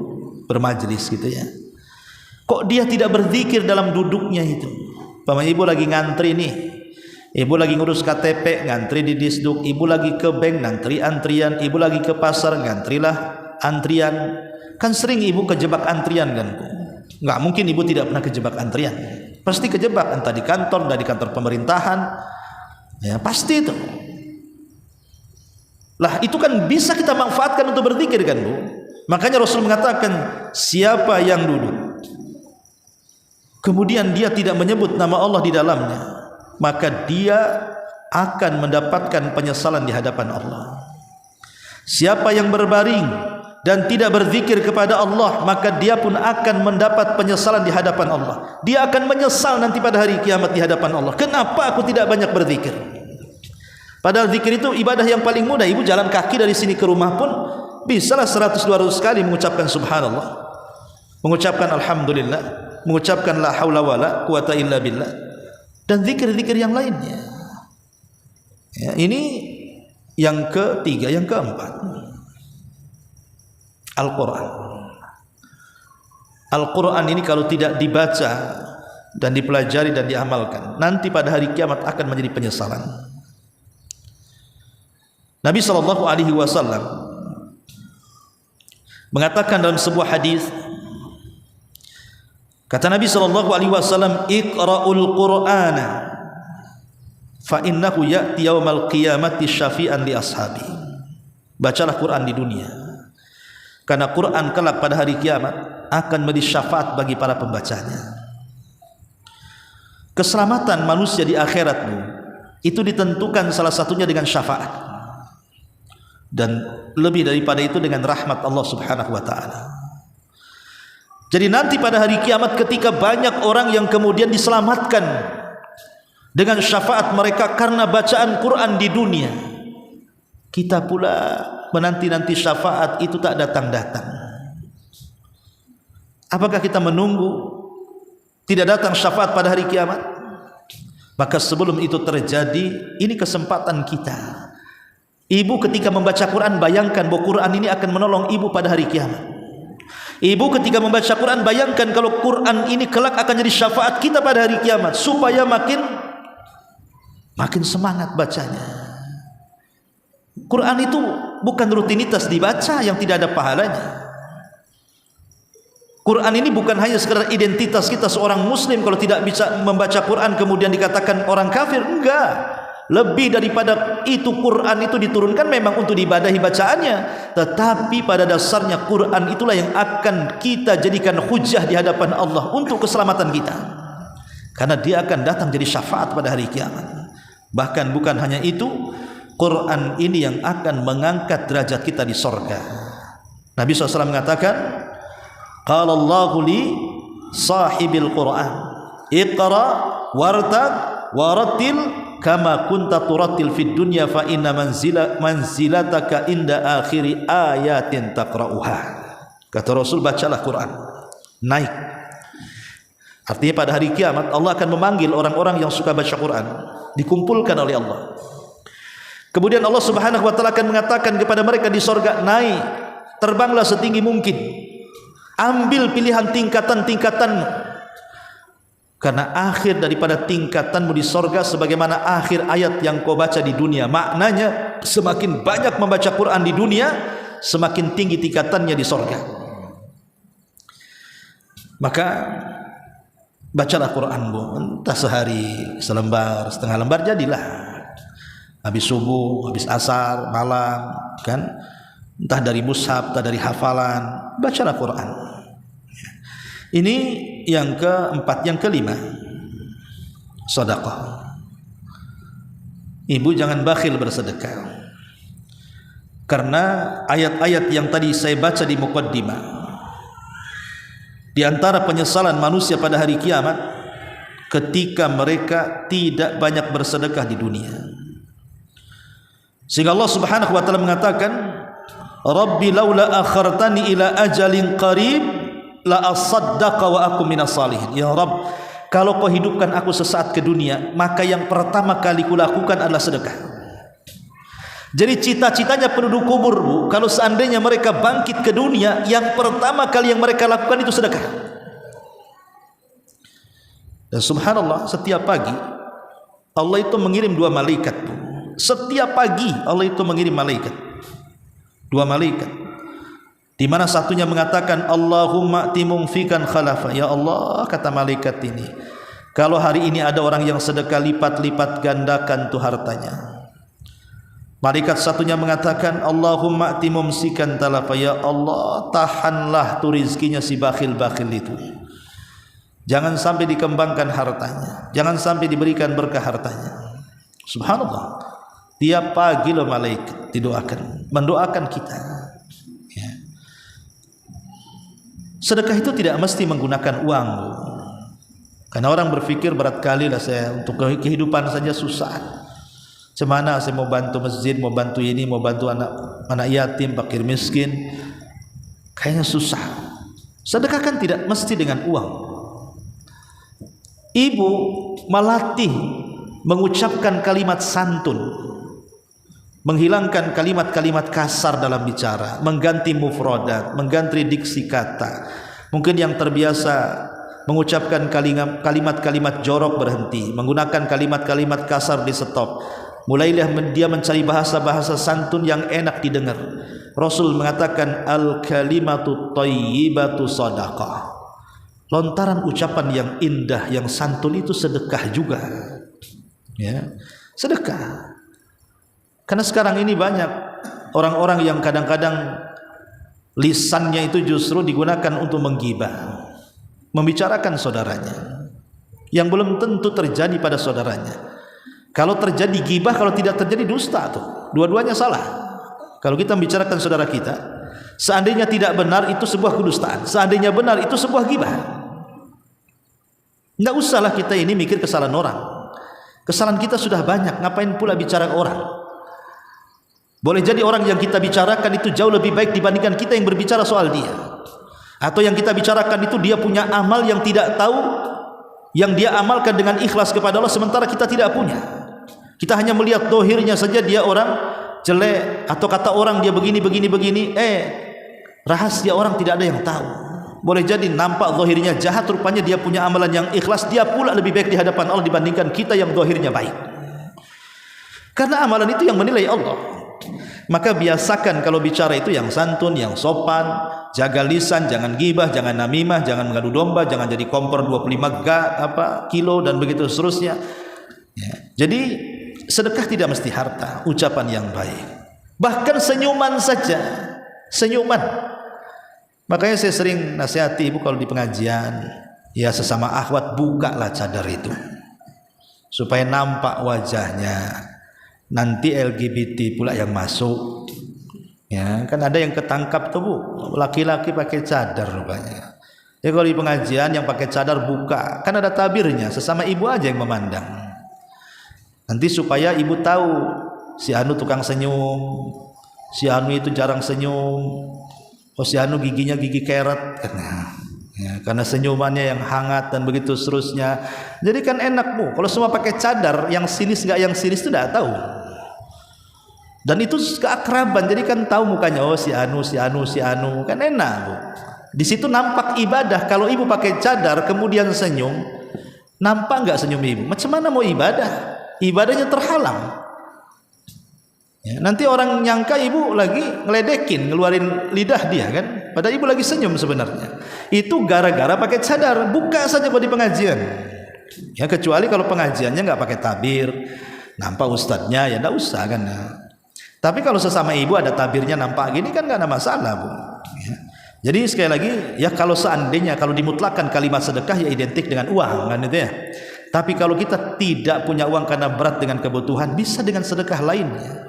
bermajelis gitu ya, kok dia tidak berzikir dalam duduknya itu? Paman ibu lagi ngantri nih, ibu lagi ngurus KTP, ngantri di Disduk, ibu lagi ke bank, ngantri antrian, ibu lagi ke pasar, ngantrilah antrian. Kan sering ibu kejebak antrian kan? Nggak mungkin ibu tidak pernah kejebak antrian, pasti kejebak, entah di kantor, entah di kantor pemerintahan, ya pasti itu. Lah itu kan bisa kita manfaatkan untuk berzikir kan Bu. Makanya Rasul mengatakan, siapa yang duduk kemudian dia tidak menyebut nama Allah di dalamnya, maka dia akan mendapatkan penyesalan di hadapan Allah. Siapa yang berbaring dan tidak berzikir kepada Allah, maka dia pun akan mendapat penyesalan di hadapan Allah. Dia akan menyesal nanti pada hari kiamat di hadapan Allah. Kenapa aku tidak banyak berzikir? Padahal zikir itu ibadah yang paling mudah. Ibu jalan kaki dari sini ke rumah pun bisalah 100-200 kali mengucapkan subhanallah, mengucapkan alhamdulillah, mengucapkan la haula wala quwata illa billah, dan zikir-zikir yang lainnya. Ya, ini yang ketiga. Yang keempat, Al-Quran. Al-Quran ini kalau tidak dibaca dan dipelajari dan diamalkan, nanti pada hari kiamat akan menjadi penyesalan. Nabi SAW mengatakan dalam sebuah hadis, kata Nabi SAW, iqra'ul Qur'ana fa innahu ya'ti yaumal qiyamati syafi'an li ashabi. Bacalah Quran di dunia, karena Quran kelak pada hari kiamat akan menjadi syafaat bagi para pembacanya. Keselamatan manusia di akhirat itu ditentukan salah satunya dengan syafaat, dan lebih daripada itu dengan rahmat Allah Subhanahu wa taala. Jadi nanti pada hari kiamat ketika banyak orang yang kemudian diselamatkan dengan syafaat mereka karena bacaan Quran di dunia, kita pula menanti-nanti syafaat itu tak datang-datang. Apakah kita menunggu tidak datang syafaat pada hari kiamat? Maka sebelum itu terjadi, ini kesempatan kita. Ibu ketika membaca Quran, bayangkan bahwa Quran ini akan menolong ibu pada hari kiamat. Ibu ketika membaca Quran, bayangkan kalau Quran ini kelak akan jadi syafaat kita pada hari kiamat, supaya makin semangat bacanya. Quran itu bukan rutinitas dibaca yang tidak ada pahalanya. Quran ini bukan hanya sekedar identitas kita seorang muslim, kalau tidak bisa membaca Quran kemudian dikatakan orang kafir. Enggak. Lebih daripada itu, Quran itu diturunkan memang untuk diibadahi bacaannya, tetapi pada dasarnya Quran itulah yang akan kita jadikan hujah di hadapan Allah untuk keselamatan kita, karena dia akan datang jadi syafaat pada hari kiamat. Bahkan bukan hanya itu, Quran ini yang akan mengangkat derajat kita di sorga. Nabi SAW mengatakan, qala Allahu li sahibil Quran, iqra wartaq warattil kama kunta turattil fid dunya fa inna manzilataka inda akhiri ayatin taqra'uha. Kata Rasul, bacalah Quran, naik. Artinya pada hari kiamat Allah akan memanggil orang-orang yang suka baca Quran, dikumpulkan oleh Allah. Kemudian Allah Subhanahu wa taala akan mengatakan kepada mereka di sorga, naik, terbanglah setinggi mungkin, ambil pilihan tingkatan-tingkatanmu, karena akhir daripada tingkatanmu di sorga sebagaimana akhir ayat yang kau baca di dunia. Maknanya semakin banyak membaca Quran di dunia, semakin tinggi tingkatannya di sorga. Maka bacalah Quran, Bu, entah sehari selembar, setengah lembar jadilah. Habis subuh, habis asar, malam, kan? Entah dari mushaf, entah dari hafalan, bacalah Quran. Ini yang keempat. Yang kelima, sedekah. Ibu jangan bakhil bersedekah. Karena ayat-ayat yang tadi saya baca di muqaddimah, di antara penyesalan manusia pada hari kiamat ketika mereka tidak banyak bersedekah di dunia. Sehingga Allah Subhanahu wa taala mengatakan, Rabbi laula akhartani ila ajalin qarib la asaddaqa wa akum minas salihin. Ya Rabb, kalau kau hidupkan aku sesaat ke dunia, maka yang pertama kali kulakukan adalah sedekah. Jadi cita-citanya penduduk kubur, Bu, kalau seandainya mereka bangkit ke dunia, yang pertama kali yang mereka lakukan itu sedekah. Dan subhanallah, setiap pagi Allah itu mengirim 2 malaikat, Bu. Setiap pagi Allah itu mengirim malaikat, 2 malaikat, di mana satunya mengatakan Allahumma timumfikan khalafa. Ya Allah, kata malaikat ini, kalau hari ini ada orang yang sedekah, lipat-lipat gandakan tuh hartanya. Malaikat satunya mengatakan Allahumma timumsikan talafa. Ya Allah, tahanlah tu rizkinya si bakhil-bakhil itu, jangan sampai dikembangkan hartanya, jangan sampai diberikan berkah hartanya. Subhanallah, tiap pagi loh malaikat didoakan, mendoakan kita, ya. Sedekah itu tidak mesti menggunakan uang, Bu. Karena orang berpikir berat kali lah saya untuk kehidupan saja susah. Cemana saya mau bantu masjid, mau bantu ini, mau bantu anak yatim, fakir miskin, kayaknya susah. Sedekah kan tidak mesti dengan uang. Ibu melatih mengucapkan kalimat santun, menghilangkan kalimat-kalimat kasar dalam bicara, mengganti mufradat, mengganti diksi kata. Mungkin yang terbiasa mengucapkan kalimat-kalimat jorok berhenti, menggunakan kalimat-kalimat kasar di stop. Mulailah dia mencari bahasa-bahasa santun yang enak didengar. Rasul mengatakan al-kalimatu thayyibatu shadaqah. Lontaran ucapan yang indah, yang santun itu sedekah juga, ya, sedekah. Karena sekarang ini banyak orang-orang yang kadang-kadang lisannya itu justru digunakan untuk menggibah, membicarakan saudaranya yang belum tentu terjadi pada saudaranya. Kalau terjadi gibah, kalau tidak terjadi dusta, tuh dua-duanya salah. Kalau kita membicarakan saudara kita, seandainya tidak benar itu sebuah kedustaan, seandainya benar itu sebuah gibah. Tidak usahlah kita ini mikir kesalahan orang. Kesalahan kita sudah banyak, ngapain pula bicara orang? Boleh jadi orang yang kita bicarakan itu jauh lebih baik dibandingkan kita yang berbicara soal dia. Atau yang kita bicarakan itu dia punya amal yang tidak tahu, yang dia amalkan dengan ikhlas kepada Allah, sementara kita tidak punya. Kita hanya melihat dohirnya saja, dia orang jelek, atau kata orang dia begini, rahasia orang tidak ada yang tahu. Boleh jadi nampak dohirnya jahat, rupanya dia punya amalan yang ikhlas, dia pula lebih baik di hadapan Allah dibandingkan kita yang dohirnya baik. Karena amalan itu yang menilai Allah. Maka biasakan kalau bicara itu yang santun, yang sopan, jaga lisan, jangan gibah, jangan namimah, jangan mengadu domba, jangan jadi kompor 25 kilo dan begitu seterusnya, ya. Jadi sedekah tidak mesti harta, ucapan yang baik, bahkan senyuman saja, senyuman. Makanya saya sering nasihati ibu kalau di pengajian, ya sesama akhwat, bukalah cadar itu supaya nampak wajahnya. Nanti LGBT pula yang masuk, ya kan ada yang ketangkap tuh, Bu, laki-laki pakai cadar rupanya. Ya kalau di pengajian yang pakai cadar buka, kan ada tabirnya, sesama ibu aja yang memandang. Nanti supaya ibu tahu si anu tukang senyum, si anu itu jarang senyum, oh si anu giginya gigi keret, ya, karena senyumannya yang hangat dan begitu seterusnya. Jadi kan enak, Bu, kalau semua pakai cadar, yang sinis nggak yang sinis itu tidak tahu. Dan itu keakraban, jadi kan tahu mukanya, oh si anu, kan enak, Bu. Di situ nampak ibadah. Kalau ibu pakai cadar kemudian senyum, nampak nggak senyum ibu? Macam mana mau ibadah? Ibadahnya terhalang. Ya, nanti orang nyangka ibu lagi ngeledekin, ngeluarin lidah dia kan, padahal ibu lagi senyum sebenarnya. Itu gara-gara pakai cadar. Buka saja kalau di pengajian. Ya kecuali kalau pengajiannya nggak pakai tabir, nampak ustadznya, ya nggak usah kan. Tapi kalau sesama ibu ada tabirnya nampak gini kan nggak ada masalah, Bu. Ya. Jadi sekali lagi, ya kalau seandainya kalau dimutlakan kalimat sedekah ya identik dengan uang kan itu ya. Tapi kalau kita tidak punya uang karena berat dengan kebutuhan, bisa dengan sedekah lainnya.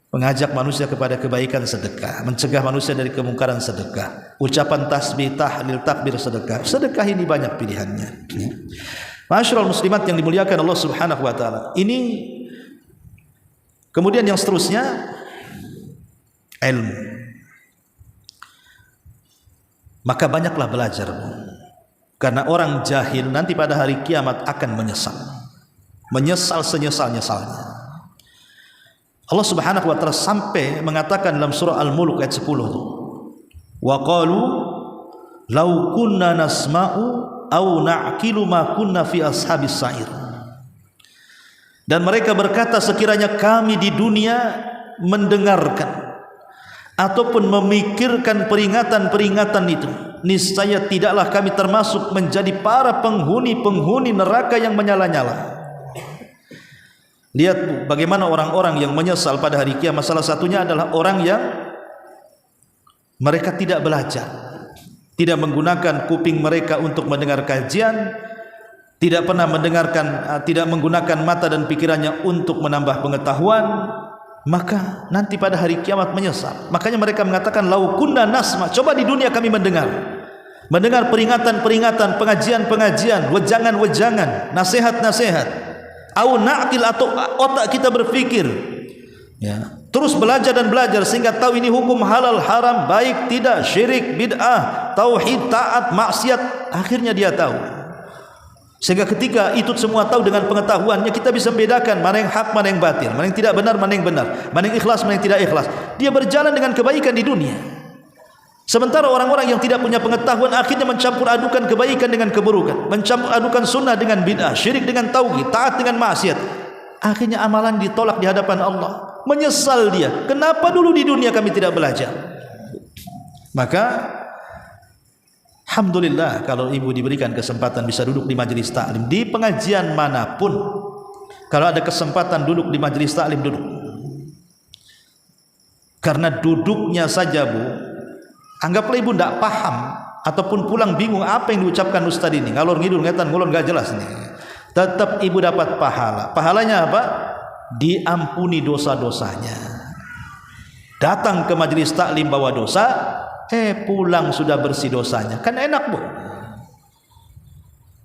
Mengajak manusia kepada kebaikan sedekah, mencegah manusia dari kemungkaran sedekah, ucapan tasbih, tahlil, takbir sedekah. Sedekah ini banyak pilihannya. Ma'asyiral muslimat yang dimuliakan Allah Subhanahu wa taala. Ini kemudian yang seterusnya ilmu. Maka banyaklah belajar. Karena orang jahil nanti pada hari kiamat akan menyesal. Menyesal senyesal-nyesalnya. Allah Subhanahu wa taala sampai mengatakan dalam surah Al-Mulk ayat 10 itu. Wa qalu law kunna nasma'u aw na'qilu ma kunna fi ashabis sa'ir. Dan mereka berkata sekiranya kami di dunia mendengarkan ataupun memikirkan peringatan-peringatan itu, niscaya tidaklah kami termasuk menjadi para penghuni-penghuni neraka yang menyala-nyala. Lihat bagaimana orang-orang yang menyesal pada hari kiamat. Salah satunya adalah orang yang mereka tidak belajar, tidak menggunakan kuping mereka untuk mendengar kajian, tidak pernah mendengarkan, tidak menggunakan mata dan pikirannya untuk menambah pengetahuan. Maka nanti pada hari kiamat menyesal. Makanya mereka mengatakan lau kunna nasma, coba di dunia kami mendengar peringatan-peringatan, pengajian-pengajian, wejangan-wejangan, nasihat-nasihat, au na'qil, atau otak kita berpikir, ya, terus belajar dan belajar sehingga tahu ini hukum halal haram, baik tidak, syirik, bid'ah, tauhid, taat, maksiat. Akhirnya dia tahu. Sehingga ketika itu semua tahu dengan pengetahuannya, kita bisa membedakan mana yang hak, mana yang batil, mana yang tidak benar, mana yang benar, mana yang ikhlas, mana yang tidak ikhlas. Dia berjalan dengan kebaikan di dunia. Sementara orang-orang yang tidak punya pengetahuan akhirnya mencampur adukan kebaikan dengan keburukan, mencampur adukan sunnah dengan bid'ah, syirik dengan tauhid, taat dengan maksiat. Akhirnya amalan ditolak di hadapan Allah. Menyesal dia. Kenapa dulu di dunia kami tidak belajar? Maka alhamdulillah kalau ibu diberikan kesempatan bisa duduk di majelis taklim, di pengajian manapun, kalau ada kesempatan duduk di majelis taklim, duduk. Karena duduknya saja, Bu, anggaplah ibu tidak paham ataupun pulang bingung apa yang diucapkan ustaz ini, ngalor ngidul ngetan ngulon gak jelas nih, tetap ibu dapat pahala. Pahalanya apa? Diampuni dosa-dosanya. Datang ke majelis taklim bawa dosa, pulang sudah bersih dosanya. Kan enak, Bu.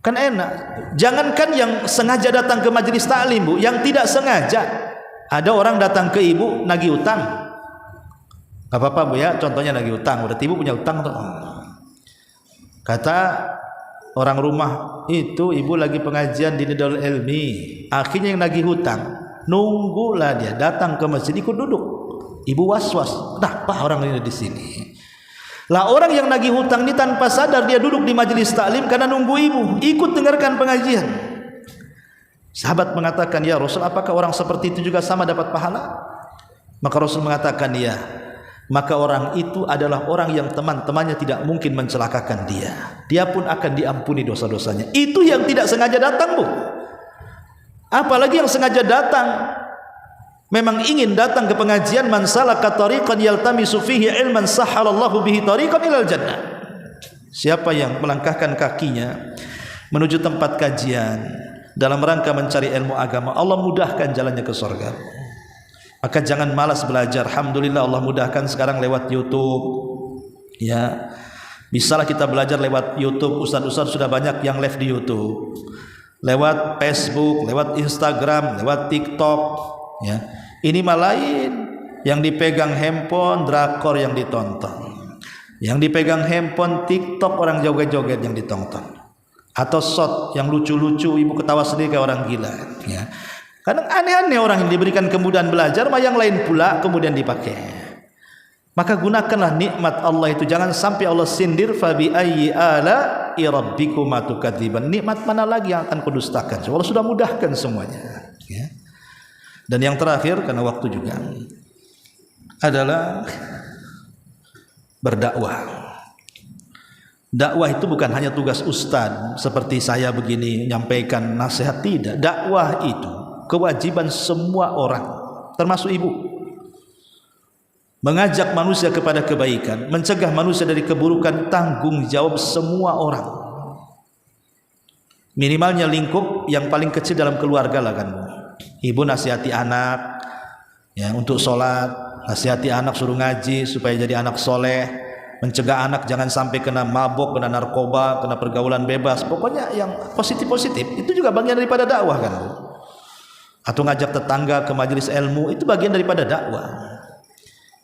Kan enak. Jangankan yang sengaja datang ke majelis taklim, Bu, yang tidak sengaja. Ada orang datang ke ibu nagih utang. Gak apa-apa, Bu, ya, contohnya nagih utang. Berarti ibu punya utang tuh. Kata orang rumah itu, ibu lagi pengajian di Nidal Ilmi. Akhirnya yang nagih utang, nunggulah dia datang ke masjid, ikut duduk. Ibu was-was, kenapa orang ini di sini? Lah orang yang nagih hutang ini tanpa sadar dia duduk di majelis taklim karena nunggu ibu, ikut dengarkan pengajian. Sahabat mengatakan, ya Rasul, apakah orang seperti itu juga sama dapat pahala? Maka Rasul mengatakan, ya. Maka orang itu adalah orang yang teman-temannya tidak mungkin mencelakakan dia. Dia pun akan diampuni dosa-dosanya. Itu yang tidak sengaja datang, Bu. Apalagi yang sengaja datang. Memang ingin datang ke pengajian, man salaka tariqan yaltamisu fihi ilman sahhalallahu bihi tariqan ilal jannah. Siapa yang melangkahkan kakinya menuju tempat kajian dalam rangka mencari ilmu agama, Allah mudahkan jalannya ke surga. Maka jangan malas belajar. Alhamdulillah Allah mudahkan sekarang lewat YouTube. Ya. Bisalah kita belajar lewat YouTube. Ustaz-ustaz sudah banyak yang live di YouTube. Lewat Facebook, lewat Instagram, lewat TikTok, ya. Ini malah lain. Yang dipegang handphone drakor yang ditonton, yang dipegang handphone TikTok orang joget-joget yang ditonton, atau shot yang lucu-lucu ibu ketawa sendiri kayak orang gila, ya. Kadang aneh-aneh orang yang diberikan kemudahan belajar, mah yang lain pula kemudian dipakai. Maka gunakanlah nikmat Allah itu, jangan sampai Allah sindir. Fabi ayyi ala'i rabbikuma tukadziban. Nikmat mana lagi yang akan kudustakan? Allah sudah mudahkan semuanya, ya. Dan yang terakhir, karena waktu juga, adalah berdakwah. Dakwah itu bukan hanya tugas ustadz seperti saya begini menyampaikan nasihat, tidak. Dakwah itu kewajiban semua orang, termasuk ibu. Mengajak manusia kepada kebaikan, mencegah manusia dari keburukan, tanggung jawab semua orang. Minimalnya lingkup yang paling kecil dalam keluarga lah kan. Ibu nasihati anak ya untuk sholat, nasihati anak suruh ngaji supaya jadi anak soleh, mencegah anak jangan sampai kena mabuk, kena narkoba, kena pergaulan bebas. Pokoknya yang positif-positif itu juga bagian daripada dakwah kan. Atau ngajak tetangga ke majelis ilmu, itu bagian daripada dakwah.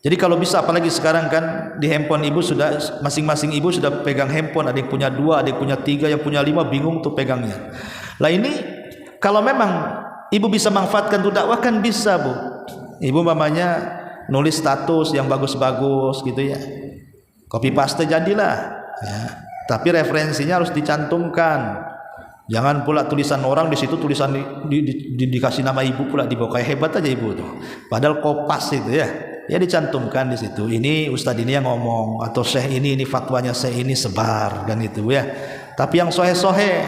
Jadi kalau bisa, apalagi sekarang kan di handphone ibu sudah, masing-masing ibu sudah pegang handphone, ada yang punya 2, ada yang punya 3, yang punya 5 bingung tuh pegangnya. Lah ini kalau memang ibu bisa manfaatkan untuk dakwah kan bisa bu. Ibu mamanya nulis status yang bagus-bagus gitu ya, copy paste jadilah ya. Tapi referensinya harus dicantumkan. Jangan pula tulisan orang di situ tulisan dikasih nama ibu pula di bawah, kayak hebat aja ibu tuh. Padahal kopas itu ya. Ya dicantumkan di situ. Ini ustadz ini yang ngomong, atau syekh ini fatwanya syekh ini sebar kan itu ya. Tapi yang sohe-sohe,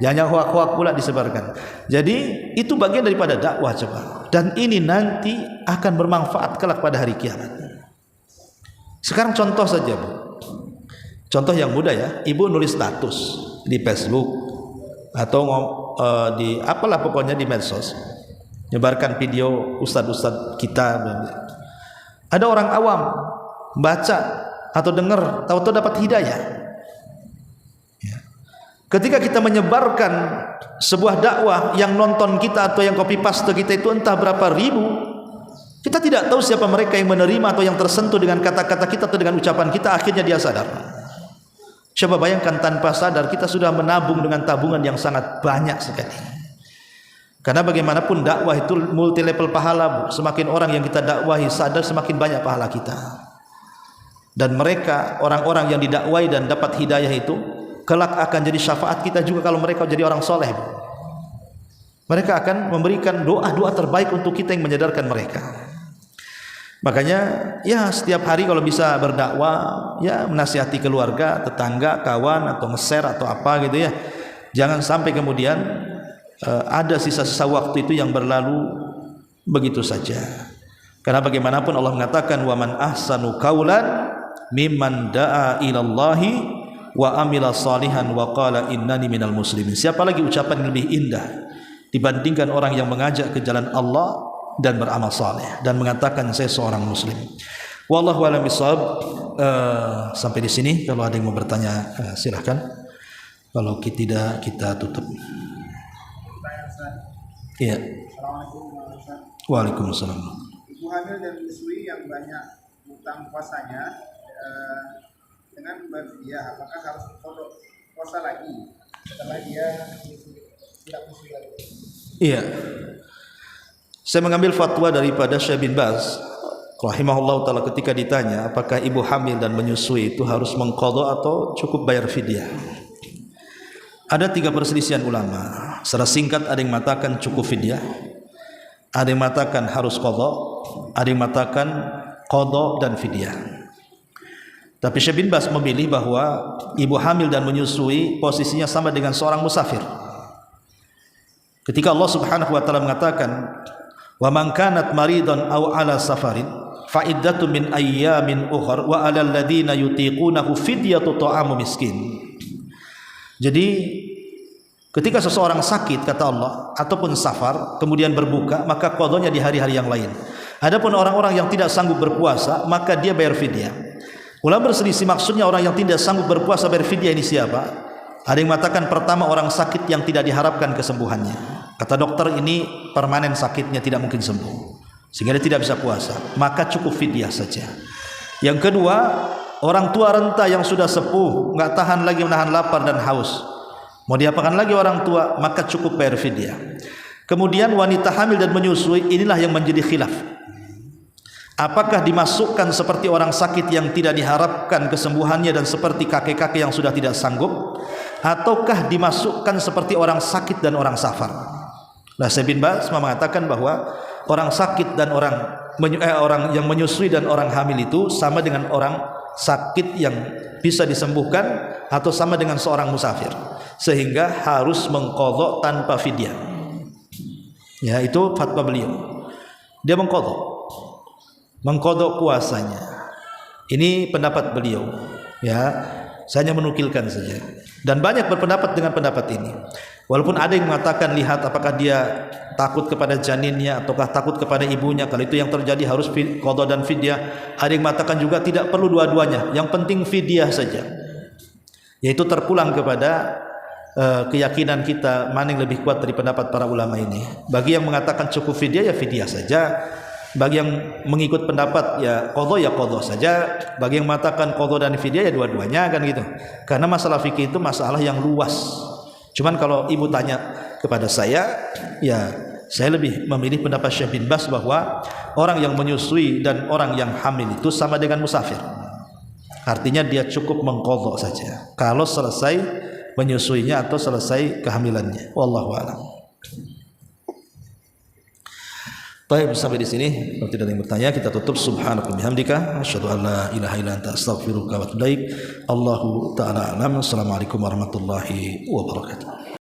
jangan yang hoak-hoak pula disebarkan. Jadi itu bagian daripada dakwah coba. Dan ini nanti akan bermanfaat kelak pada hari kiamat. Sekarang contoh saja bu. Contoh yang mudah ya. Ibu nulis status di Facebook atau di apalah pokoknya di medsos, nyebarkan video ustadz-ustadz kita. Ada orang awam baca atau dengar, tahu-tahu dapat hidayah. Ketika kita menyebarkan sebuah dakwah, yang nonton kita atau yang copy paste kita itu entah berapa ribu, kita tidak tahu siapa mereka yang menerima atau yang tersentuh dengan kata-kata kita atau dengan ucapan kita. Akhirnya dia sadar. Coba bayangkan, tanpa sadar kita sudah menabung dengan tabungan yang sangat banyak sekali. Karena bagaimanapun dakwah itu multi level pahala bu. Semakin orang yang kita dakwahi sadar, semakin banyak pahala kita. Dan mereka, orang-orang yang didakwai dan dapat hidayah itu kelak akan jadi syafaat kita juga kalau mereka jadi orang soleh bu. Mereka akan memberikan doa-doa terbaik untuk kita yang menyadarkan mereka. Makanya ya setiap hari kalau bisa berdakwah, ya menasihati keluarga, tetangga, kawan, atau nge-share atau apa gitu ya. Jangan sampai kemudian ada sisa-sisa waktu itu yang berlalu begitu saja. Karena bagaimanapun Allah mengatakan wa man ahsanu qaulan mimman da'a ilallahi wa amila salihan wa qala innani minal muslimin. Siapa lagi ucapan yang lebih indah dibandingkan orang yang mengajak ke jalan Allah dan beramal saleh dan mengatakan saya seorang muslim. Wallahu a'lam bishawab. Sampai di sini. Kalau ada yang mau bertanya silahkan. Kalau tidak kita tutup. Iya. Assalamualaikum warahmatullahi wabarakatuh. Waalaikumsalam. Ibu hamil dan menyusui yang banyak utang puasanya dengan berfidyah, apakah harus puasa lagi setelah dia tidak menyusui lagi? Iya. Saya mengambil fatwa daripada Syekh bin Baz rahimahullah taala ketika ditanya apakah ibu hamil dan menyusui itu harus mengqadha atau cukup bayar fidyah. Ada 3 perselisihan ulama. Secara singkat ada yang mengatakan cukup fidyah, ada yang mengatakan harus qadha, ada yang mengatakan qadha dan fidyah. Tapi Syekh bin Baz memilih bahwa ibu hamil dan menyusui posisinya sama dengan seorang musafir. Ketika Allah Subhanahu wa taala mengatakan wa man kanat maridan aw ala safarin fa iddatu min ayyamin ukhra wa 'alal ladzina yutiqunahu fidyatu ta'amu miskin. Jadi ketika seseorang sakit kata Allah ataupun safar kemudian berbuka, maka qadanya di hari-hari yang lain. Adapun orang-orang yang tidak sanggup berpuasa, maka dia bayar fidyah. Ulama berselisih maksudnya orang yang tidak sanggup berpuasa bayar fidyah ini siapa? Ada yang mengatakan pertama orang sakit yang tidak diharapkan kesembuhannya. Kata dokter ini permanen sakitnya, tidak mungkin sembuh, sehingga dia tidak bisa puasa, maka cukup fidyah saja. Yang kedua, orang tua renta yang sudah sepuh, nggak tahan lagi menahan lapar dan haus, mau diapakan lagi orang tua, maka cukup bayar fidyah. Kemudian wanita hamil dan menyusui, inilah yang menjadi khilaf. Apakah dimasukkan seperti orang sakit yang tidak diharapkan kesembuhannya dan seperti kakek-kakek yang sudah tidak sanggup, ataukah dimasukkan seperti orang sakit dan orang safar? Nah, Syekh bin Baz mengatakan bahwa orang sakit dan orang yang menyusui dan orang hamil itu sama dengan orang sakit yang bisa disembuhkan atau sama dengan seorang musafir, sehingga harus mengqadha tanpa fidyah. Ya, itu fatwa beliau. Dia mengqadha puasanya. Ini pendapat beliau. Ya, saya hanya menukilkan saja. Dan banyak berpendapat dengan pendapat ini. Walaupun ada yang mengatakan lihat apakah dia takut kepada janinnya ataukah takut kepada ibunya. Kalau itu yang terjadi harus qadha dan fidyah. Ada yang mengatakan juga tidak perlu dua-duanya, yang penting fidyah saja. Yaitu terpulang kepada keyakinan kita mana yang lebih kuat dari pendapat para ulama ini. Bagi yang mengatakan cukup fidyah, ya fidyah saja. Bagi yang mengikut pendapat ya qadha saja. Bagi yang mengatakan qadha dan fidyah, ya dua-duanya, kan gitu. Karena masalah fikih itu masalah yang luas. Cuman kalau ibu tanya kepada saya, ya saya lebih memilih pendapat Syekh bin Baz bahwa orang yang menyusui dan orang yang hamil itu sama dengan musafir. Artinya dia cukup mengqadha saja kalau selesai menyusuinya atau selesai kehamilannya. Wallahu a'lam. Baik, sampai di sini. Kalau tidak ada yang bertanya, kita tutup. Subhanaka bihamdika asyhadu an la ilaha illa anta astaghfiruka wa atubu ilaik. Allahu ta'ala a'lam. Assalamualaikum warahmatullahi wabarakatuh.